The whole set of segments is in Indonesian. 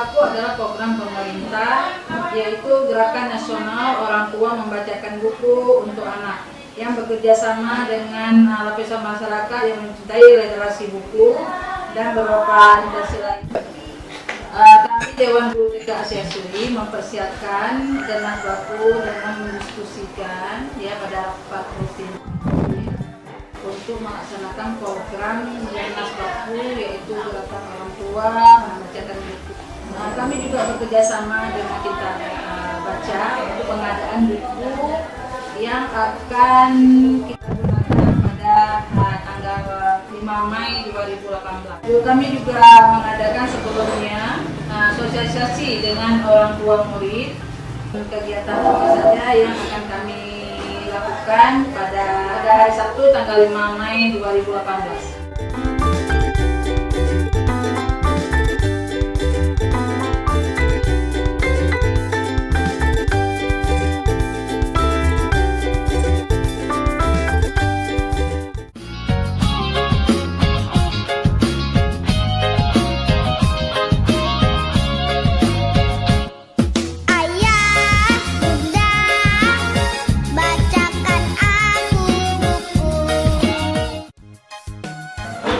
Baku adalah program pemerintah, yaitu Gerakan Nasional Orang Tua Membacakan Buku untuk Anak, yang bekerja sama dengan lapisan masyarakat yang mencintai literasi buku dan beberapa industri lain. Kami Dewan Guru TK Asia Suri mempersiapkan Genas Baku dengan mendiskusikan pada rapat rutin untuk melaksanakan program Genas Baku, yaitu Gerakan Orang Tua Membacakan Buku. Kami juga bekerja sama dengan Cinta Baca untuk pengadaan buku yang akan kita gunakan pada tanggal 5 Mei 2018. Kami juga mengadakan sebelumnya sosialisasi dengan orang tua murid. Kegiatan apa saja yang akan kami lakukan pada hari Sabtu tanggal 5 Mei 2018.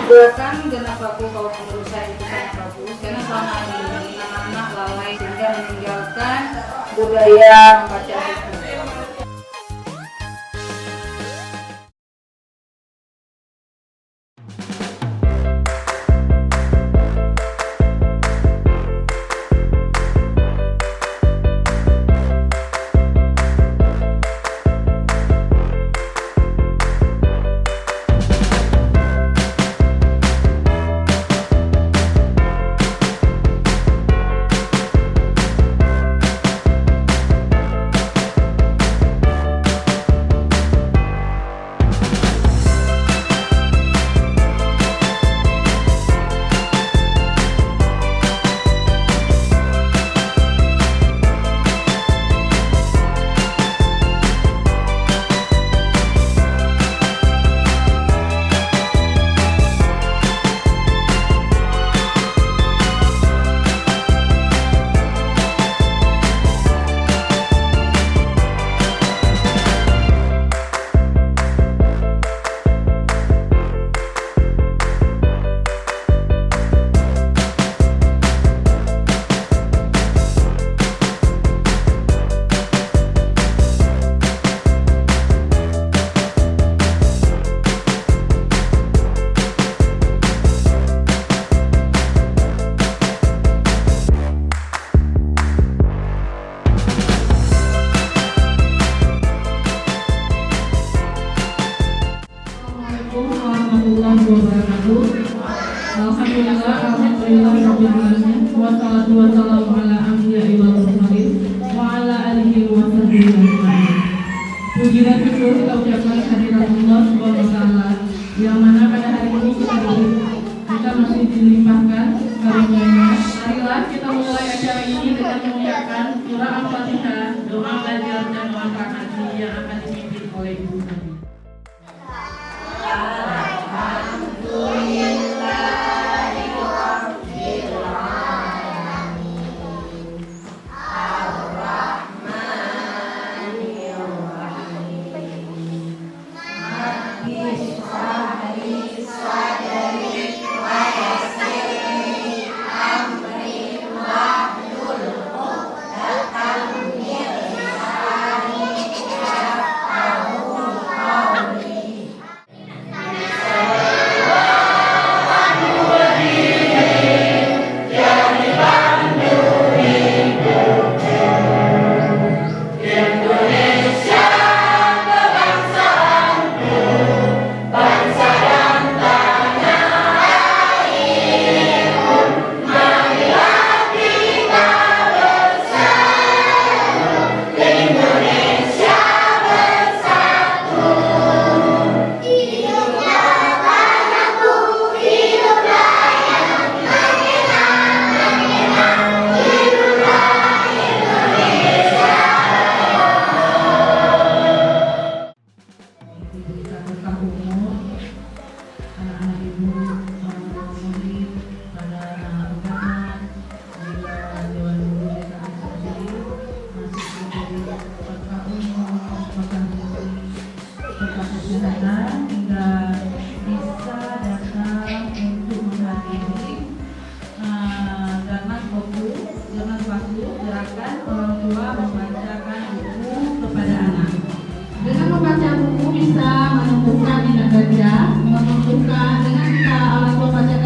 Gerakan Genas Baku kalau menurut saya itu sangat bagus, karena selama ini anak-anak lalai sehingga meninggalkan budaya membaca buku. Puji dan syukur kita ucapkan kehadirat Allah Subhanahu wa Ta'ala, yang mana pada hari ini kita masih dilimpahkan karunia-Nya. Marilah kita mulai acara ini dengan mengucapkan surah Al-Fatihah, doa belajar dan manfaat hati yang akan dipimpin oleh Ibu kami.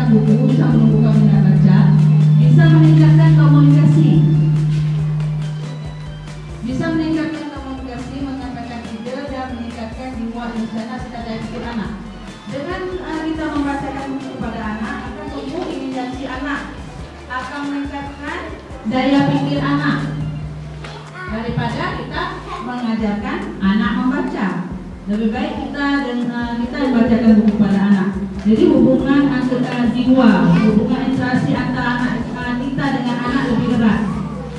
buku, bisa menumbuhkan minat baca, bisa meningkatkan komunikasi. Bisa meningkatkan komunikasi, menyampaikan ide, dan meningkatkan jiwa imajinasi daya pikir anak. Dengan kita membacakan buku kepada anak, akan tumbuh imajinasi anak, akan meningkatkan daya pikir anak. Daripada kita mengajarkan anak membaca, lebih baik kita membacakan buku pada anak. Jadi hubungan antara jiwa, hubungan interaksi antara anak kita dengan anak lebih erat,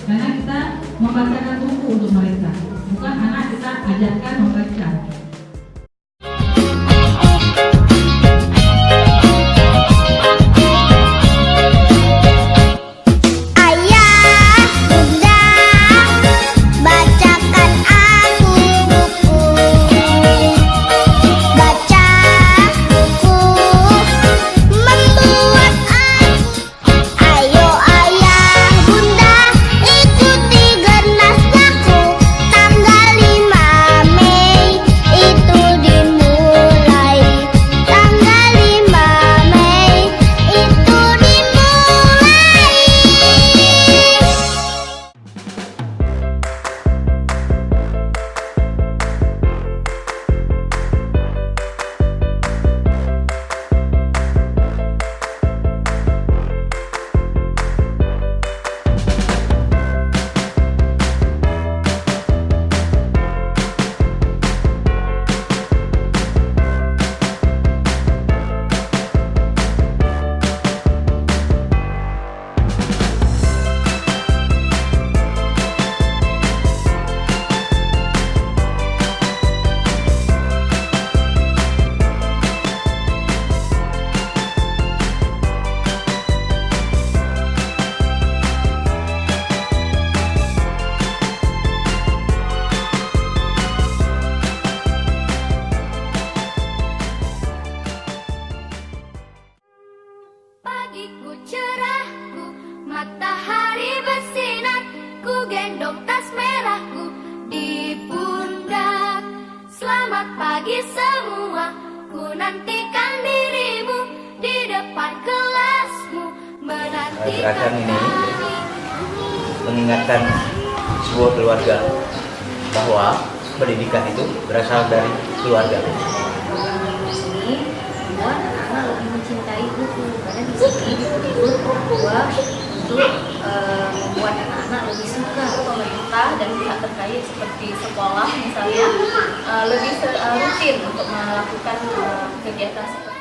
karena kita membacakan buku untuk mereka, bukan anak kita ajarkan membaca. Pagiku cerahku, matahari bersinar, ku gendong tas merahku di pundak. Selamat pagi semua, ku nantikan dirimu di depan kelasmu, menantikan. Gerakan ini mengingatkan sebuah keluarga bahwa pendidikan itu berasal dari keluarga. Di sini membuat anak-anak lebih mencintai buku, karena di sini disebut bahwa untuk membuat anak-anak lebih suka. Pemerintah dan pihak terkait seperti sekolah misalnya lebih rutin untuk melakukan kegiatan seperti